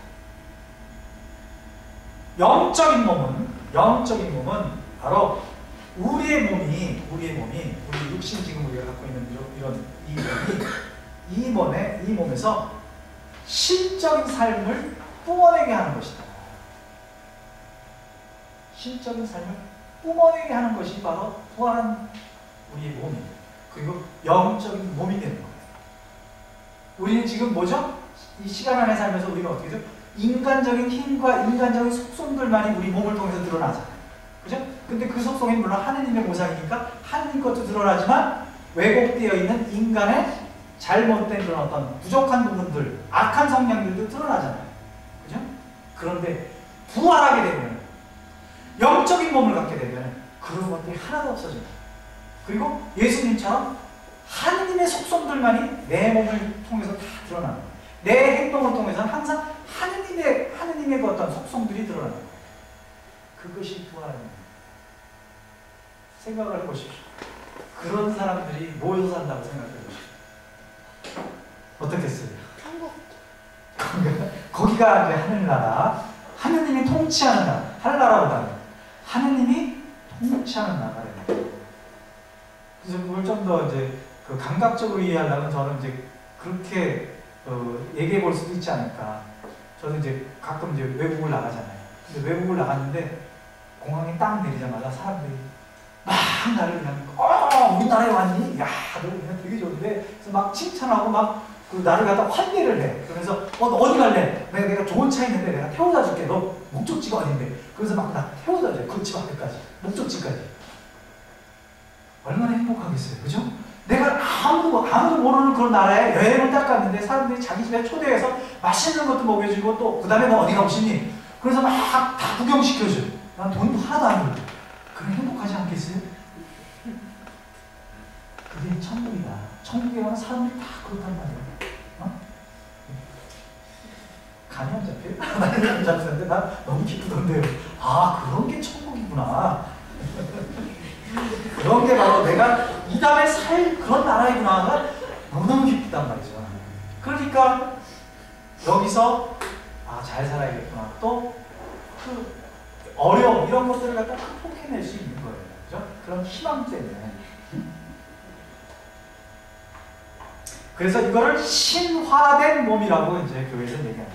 영적인 몸은 바로 우리의 몸이 우리 육신 지금 우리가 갖고 있는 이 몸에서 신적인 삶을 뿜어내게 하는 것이다. 신적인 삶을 뿜어내게 하는 것이 바로 부활한 우리의 몸이에요. 그리고 영적인 몸이 되는 거예요. 우리는 지금 뭐죠? 이 시간 안에 살면서 우리가 어떻게 되죠? 인간적인 힘과 인간적인 속성들만이 우리 몸을 통해서 드러나잖아요. 그죠? 근데 그 속성이 물론 하느님의 모상이니까 하느님 것도 드러나지만 왜곡되어 있는 인간의 잘못된 그런 어떤 부족한 부분들, 악한 성향들도 드러나잖아요. 그죠? 그런데 부활하게 되면, 영적인 몸을 갖게 되면 그런 것들이 하나도 없어집니다. 그리고 예수님처럼 하느님의 속성들만이 내 몸을 통해서 다 드러나는 거예요. 내 행동을 통해서는 항상 하느님의 그 어떤 속성들이 드러나는 거예요. 그것이 부활입니다. 생각을 해보십시오. 그런 사람들이 모여서 산다고 생각해 보십시오. 어떻겠어요? 한국. 거기가 이제 하늘나라, 하느님이 통치하는 나라, 하늘나라보다는 하느님이 통치하는 나라래요. 그래서 그걸 좀 더 이제 그 감각적으로 이해하려면 저는 이제 그렇게 얘기해 볼 수도 있지 않을까. 저는 이제 가끔 이제 외국을 나가잖아요. 근데 외국을 나갔는데 공항에 딱 내리자마자 사람들이 막 나를 그냥 우리나라에 왔니? 야, 너 그냥 되게 좋은데. 그래서 막 칭찬하고 막 그 나를 갖다 환대를 해. 그러면서 어디 갈래? 내가 좋은 차 있는데 내가 태워다 줄게. 너 목적지가 어딘데? 그래서 막 나 태워다 줘. 그 집 앞에까지. 목적지까지. 얼마나 행복하겠어요. 그죠? 내가 아무도 모르는 그런 나라에 여행을 딱 갔는데 사람들이 자기 집에 초대해서 맛있는 것도 먹여주고 또 그 다음에 너 어디 가보시니? 그래서 막 다 구경시켜줘. 난 돈도 하나도 안 들고. 그럼 행복하지 않겠어요? 그게 천국이다. 천국에 가는 사람들이 다 그렇단 말이에요. 감이 안 잡혀요? 감이 안 잡혔는데 나 너무 기쁘던데요. 그런 게 천국이구나. 그런 게 바로 내가 이 다음에 살 그런 나라이구나가 너무너무 기쁘단 말이죠. 그러니까 여기서 잘 살아야겠구나. 또 그 어려움 이런 것들을 갖다 극복해낼 수 있는 거예요. 그죠? 그런 희망 때문에. 그래서 이거를 신화된 몸이라고 이제 교회에서 얘기합니다.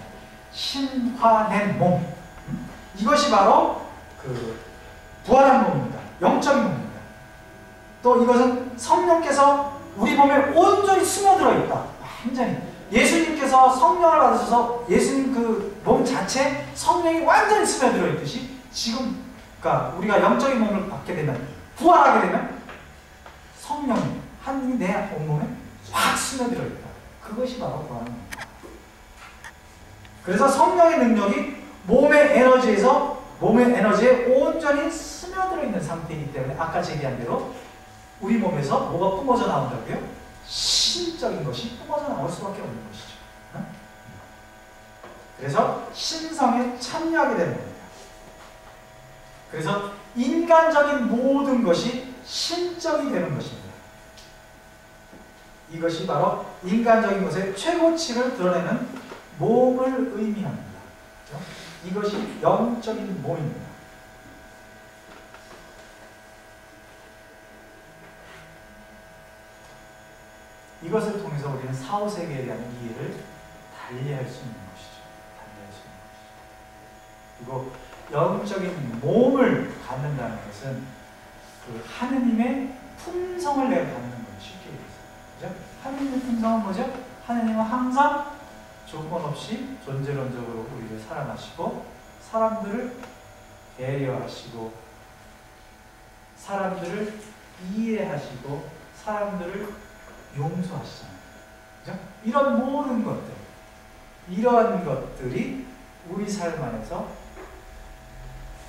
신화된 몸. 이것이 바로 그 부활한 몸입니다. 영적인 몸입니다. 또 이것은 성령께서 우리 몸에 온전히 스며들어 있다. 완전히. 예수님께서 성령을 받으셔서 예수님 그 몸 자체 성령이 완전히 스며들어 있듯이 지금 그러니까 우리가 영적인 몸을 받게 되면 부활하게 되면 성령이 하나님이 내 온몸에 확 스며들어 있다. 그것이 바로 부활하는 겁니다. 그래서 성령의 능력이 몸의 에너지에 온전히 스며들어 있는 상태이기 때문에 아까 제기한 대로 우리 몸에서 뭐가 뿜어져 나온다고요? 신적인 것이 뿜어져 나올 수밖에 없는 것이죠. 그래서 신성에 참여하게 되는 겁니다. 그래서 인간적인 모든 것이 신적이 되는 것입니다. 이것이 바로 인간적인 것의 최고치를 드러내는 몸을 의미합니다. 그렇죠? 이것이 영적인 몸입니다. 이것을 통해서 우리는 사후세계에 대한 이해를 달리할 수 있는 것이죠. 그리고 영적인 몸을 갖는다는 것은 그 하느님의 품성을 내가 갖는 거예요. 쉽게 얘기해서. 그죠? 하느님의 품성은 뭐죠? 하느님은 항상 조건 없이 존재론적으로 우리를 사랑하시고 사람들을 배려하시고 사람들을 이해하시고 사람들을 용서하시잖아요. 그죠? 이런 모든 것들, 이러한 것들이 우리 삶 안에서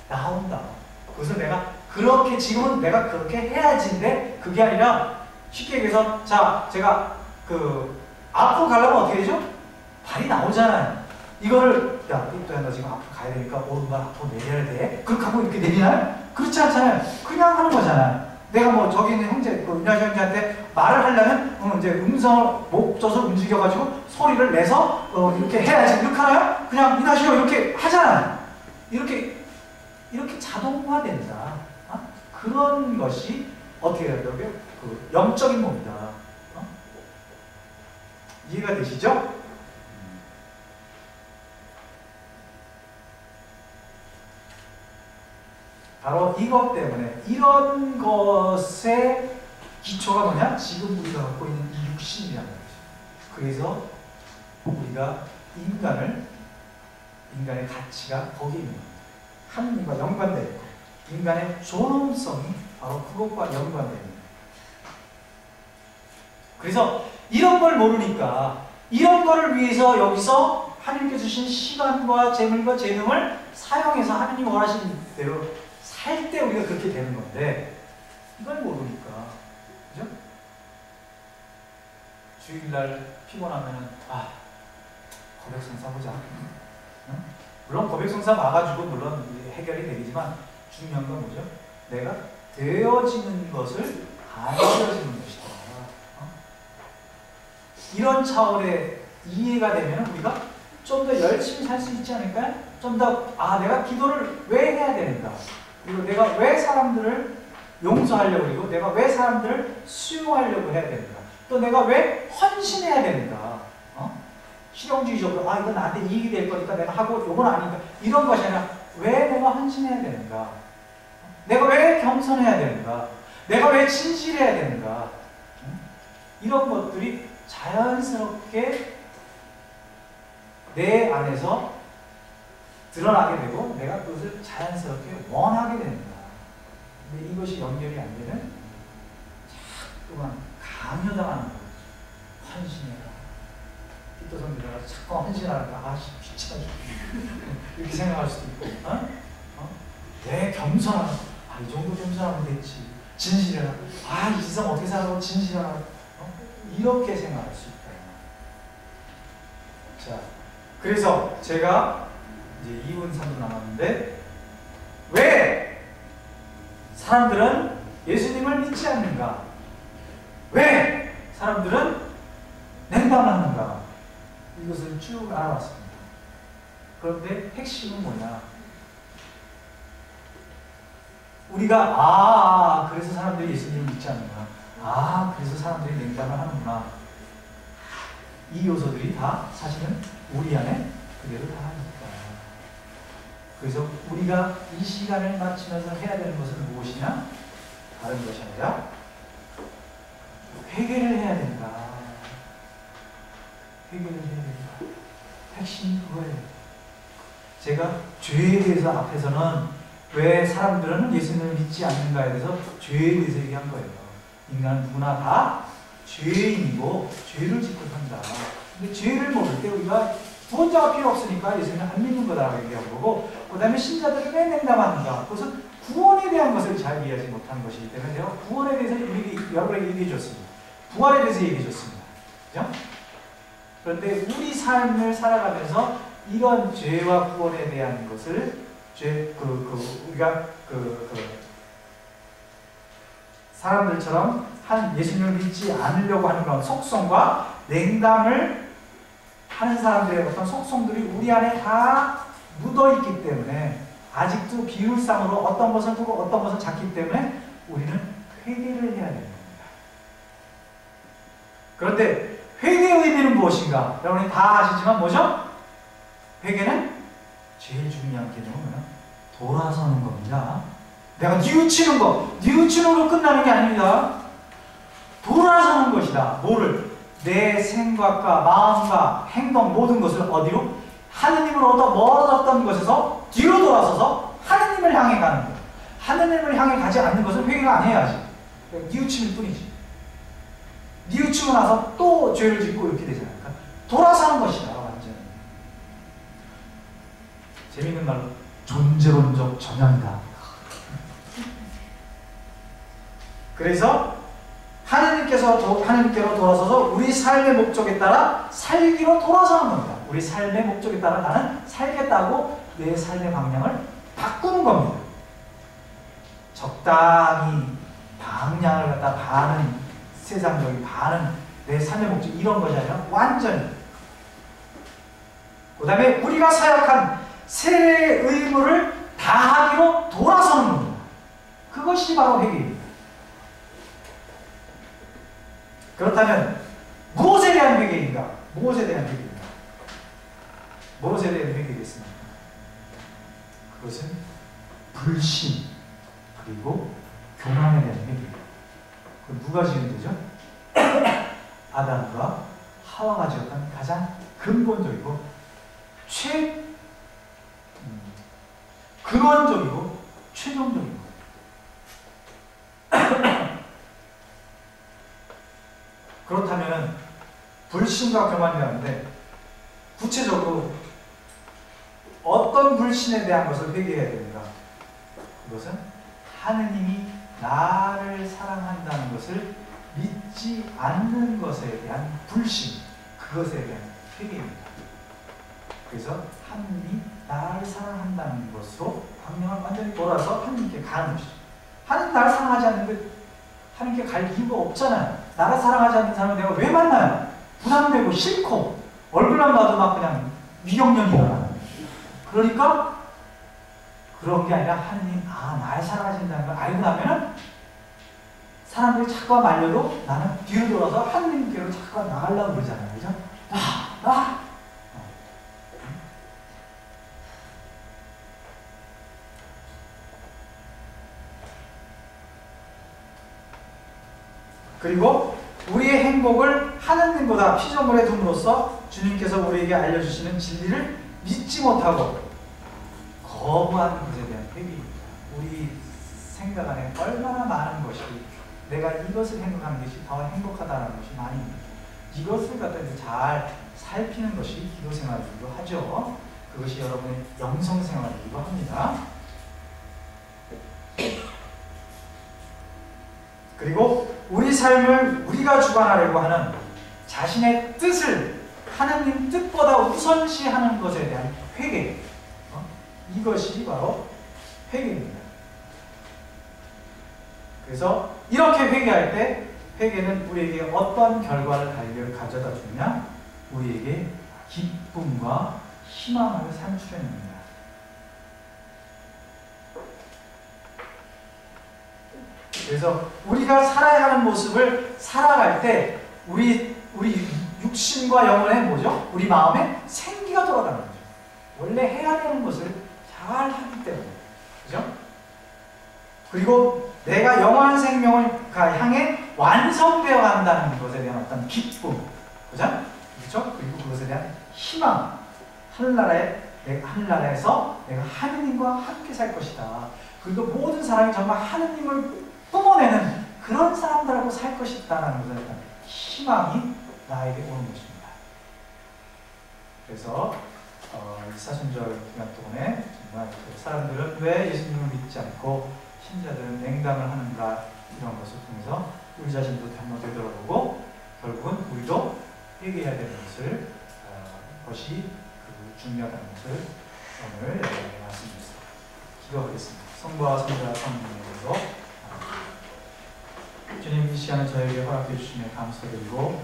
나온다. 그래서 내가 그렇게 지금은 내가 그렇게 해야지인데 그게 아니라 쉽게 얘기해서 자 제가 그 앞으로 가려면 어떻게 되죠? 발이 나오잖아요. 이거를 야 이또야 너 지금 앞으로 가야 되니까 오른발 앞으로 내려야 돼. 그렇게 하고 이렇게 내리나요? 그렇지 않잖아요. 그냥 하는 거잖아요. 내가 뭐 저기 있는 형제, 그 윤하시 형제한테 말을 하려면 이제 음성을 목젖을 움직여가지고 소리를 내서 이렇게 해야지. 이렇게 하나요? 그냥 윤하시오 이렇게 하잖아요. 이렇게 자동화된다. 그런 것이 어떻게 된다고요? 그 영적인 몸이다. 이해가 되시죠? 바로 이것 때문에 이런 것의 기초가 뭐냐? 지금 우리가 갖고 있는 이 육신이라는 거죠. 그래서 우리가 인간의 가치가 거기에 있는 겁니다. 하느님과 연관되어 있고 인간의 존엄성이 바로 그것과 연관됩니다. 그래서 이런 걸 모르니까 이런 거를 위해서 여기서 하나님께 주신 시간과 재물과 재능을 사용해서 하나님 원하시는 대로 살 때 우리가 그렇게 되는 건데 이걸 모르니까 그죠? 주일날 피곤하면은 고백성사 보자. 응? 물론 고백성사 와가지고 물론 해결이 되겠지만 중요한 건 뭐죠? 내가 되어지는 것을 안 되어지는 것이다. 이런 차원의 이해가 되면 우리가 좀 더 열심히 살 수 있지 않을까요? 좀 더 내가 기도를 왜 해야 되는가? 그리고 내가 왜 사람들을 용서하려고 그리고 내가 왜 사람들을 수용하려고 해야 되는가? 또 내가 왜 헌신해야 되는가? 실용주의적으로 이건 나한테 이익이 될 거니까 내가 하고 이건 아닌가? 이런 것이 아니라 왜 내가 헌신해야 되는가? 내가 왜 겸손해야 되는가? 내가 왜 진실해야 되는가? 이런 것들이 자연스럽게 내 안에서 드러나게 되고 내가 그것을 자연스럽게 원하게 됩니다. 근데 이것이 연결이 안 되면 자꾸만 강요당하는 거죠. 헌신해라. 기도 성기다가 자꾸 헌신하니까 귀찮아 이렇게 생각할 수도 있고 내 겸손하라. 이 정도 겸손하면 됐지. 진실해라. 이 세상 어떻게 살아도 진실하라. 이렇게 생각할 수 있다. 자, 그래서 제가 이제 2분 3분 남았는데 왜 사람들은 예수님을 믿지 않는가? 왜 사람들은 냉담하는가? 이것을 쭉 알아봤습니다. 그런데 핵심은 뭐냐? 우리가 그래서 사람들이 예수님을 믿지 않는구나. 그래서 사람들이 냉담을 하는구나. 이 요소들이 다 사실은 우리 안에 그대로 다 있다. 그래서 우리가 이 시간을 마치면서 해야 되는 것은 무엇이냐? 다른 것이 아니라 회개를 해야 된다. 회개를 해야 된다. 핵심이 그거예요. 제가 죄에 대해서 앞에서는 왜 사람들은 예수님을 믿지 않는가에 대해서 죄에 대해서 얘기한 거예요. 인간은 누구나 다 죄인이고 죄를 짓고 산다. 근데 죄를 모를 때 우리가 구원자가 필요 없으니까 예수님을 안 믿는 거다라고 얘기한 거고, 그 다음에 신자들을 왜 냉담하는가? 그것은 구원에 대한 것을 잘 이해하지 못하는 것이기 때문에 제가 구원에 대해서 여러분에게 얘기해 줬습니다. 부활에 대해서 얘기해 줬습니다. 그죠? 그런데 우리 삶을 살아가면서 이런 죄와 구원에 대한 것을 우리가 사람들처럼 예수님을 믿지 않으려고 하는 그런 속성과 냉담을 하는 사람들의 어떤 속성들이 우리 안에 다 묻어있기 때문에 아직도 비율상으로 어떤 것을 보고 어떤 것을 찾기 때문에 우리는 회개를 해야 됩니다. 그런데 회개의 의미는 무엇인가? 여러분이 다 아시지만 뭐죠? 회개는 제일 중요한 개념은 뭐냐? 돌아서는 겁니다. 내가 뉘우치는 뉘우치는 거 끝나는 게 아닙니다. 돌아서는 것이다. 뭐를? 내 생각과 마음과 행동 모든 것을 어디로? 하느님으로부터 멀어졌던 것에서 뒤로 돌아서서 하느님을 향해 가는 것. 하느님을 향해 가지 않는 것은 회개가 아니에요. 아직. 뉘우침일 뿐이지. 뉘우치고 나서 또 죄를 짓고 이렇게 되잖아요. 그러니까 돌아서는 것이다. 완전히. 재미있는 말로 존재론적 전향이다. 그래서 하느님께로 돌아서서 우리 삶의 목적에 따라 살기로 돌아서는 겁니다. 우리 삶의 목적에 따라 나는 살겠다고 내 삶의 방향을 바꾸는 겁니다. 적당히 방향을 갖다 반은 세상적인 반은 내 삶의 목적 이런 것이 아니라 완전히. 그 다음에 우리가 사역한 새 의무를 다하기로 돌아서는 겁니다. 그것이 바로 회개입니다. 그렇다면 무엇에 대한 회개인가? 무엇에 대한 회개인가? 무엇에 대한 회개겠습니까? 그것은 불신 그리고 교만에 대한 회개입니다. 그럼 누가 지은 죄죠? 아담과 하와가 지었던 가장 근본적이고 근원적이고 최종적인 것. 그렇다면 불신과 교만이라는데 구체적으로 어떤 불신에 대한 것을 회개해야 됩니까? 그것은 하느님이 나를 사랑한다는 것을 믿지 않는 것에 대한 불신, 그것에 대한 회개입니다. 그래서 하느님이 나를 사랑한다는 것으로 방향을 완전히 돌아서 하느님께 가는 것이죠. 하느님 나를 사랑하지 않는데 하느님께 갈 이유가 없잖아요. 나를 사랑하지 않는 사람을 내가 왜 만나요? 부담되고 싫고 얼굴만 봐도 막 그냥 위경련이 일어나요. 그러니까 그런 게 아니라 하느님 나를 사랑하신다는 걸 알고 나면 사람들이 자꾸 말려도 나는 뒤로 돌아서 하느님께로 자꾸 나가려고 그러잖아요. 그죠? 그리고 우리의 행복을 하느님보다 피조물에 둠으로써 주님께서 우리에게 알려주시는 진리를 믿지 못하고 거부하는 것에 대한 회개입니다. 우리 생각 안에 얼마나 많은 것이 내가 이것을 행복하는 것이 더 행복하다는 것이 많이 있습니다. 이것을 갖다 잘 살피는 것이 기도생활이기도 하죠. 그것이 여러분의 영성생활이기도 합니다. 그리고 우리 삶을 우리가 주관하려고 하는 자신의 뜻을 하나님 뜻보다 우선시하는 것에 대한 회개, 이것이 바로 회개입니다. 그래서 이렇게 회개할 때 회개는 우리에게 어떤 결과를 가져다 주느냐? 우리에게 기쁨과 희망을 산출해냅니다. 그래서 우리가 살아야 하는 모습을 살아갈 때 우리 육신과 영혼의 뭐죠? 우리 마음에 생기가 돌아가는 거죠. 원래 해야 되는 것을 잘 하기 때문에. 그죠? 그리고 내가 영원한 생명을 향해 완성되어 간다는 것에 대한 어떤 기쁨. 그죠? 그렇죠? 그리고 그것에 대한 희망. 하늘나라에서 내가 하느님과 함께 살 것이다. 그리고 모든 사람이 정말 하느님을 뿜어내는 그런 사람들하고 살 것이다라는 것에 대한 희망이 나에게 오는 것입니다. 그래서 이 사순절 기간 동안에 정말 그 사람들은 왜 예수님을 믿지 않고 신자들은 냉담을 하는가 이런 것을 통해서 우리 자신도 한번 되돌아보고 결국은 우리도 회개해야 되는 것이 중요하다는 것을 오늘 말씀드렸습니다. 기도하겠습니다. 성부와 성자와 성령으로 주님 이 시간을 저에게 허락해 주시며 감사드리고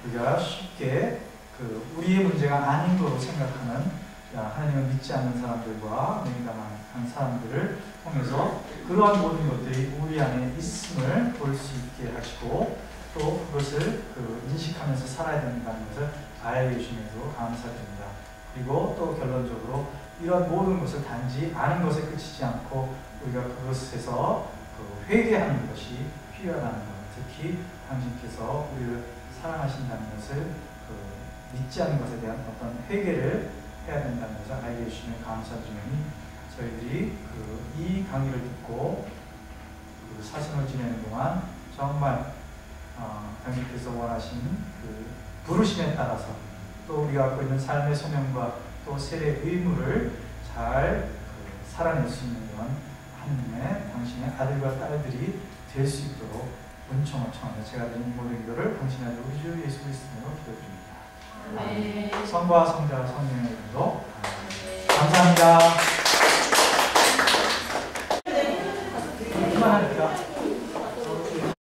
우리가 쉽게 우리의 문제가 아닌 거로 생각하는 하나님을 믿지 않는 사람들과 냉담한 사람들을 통해서 그러한 모든 것들이 우리 안에 있음을 볼 수 있게 하시고 또 그것을 인식하면서 살아야 된다는 것을 알게 해주심에도 감사드립니다. 그리고 또 결론적으로 이런 모든 것을 단지 아는 것에 그치지 않고 우리가 그것에서 회개하는 것이 필요하다는 것, 특히 당신께서 우리를 사랑하신다는 것을 믿지 않는 것에 대한 어떤 회개를 해야 된다는 것을 알게 해주시면 감사드리니 저희들이 이 강의를 듣고 사순을 지내는 동안 정말 당신께서 원하신 부르심에 따라서 또 우리가 갖고 있는 삶의 소명과 또 세례의 의무를 잘 살아낼 수 있는 그런 하나님의 당신의 아들과 딸들이 될 수 있도록 은총을 청하며 제가 드린 모든 기도를 당신의 아들 우리 주 예수 그리스도로 기도드립니다. 성부와 성자와 성령의 이름으로 감사합니다. 그만할까?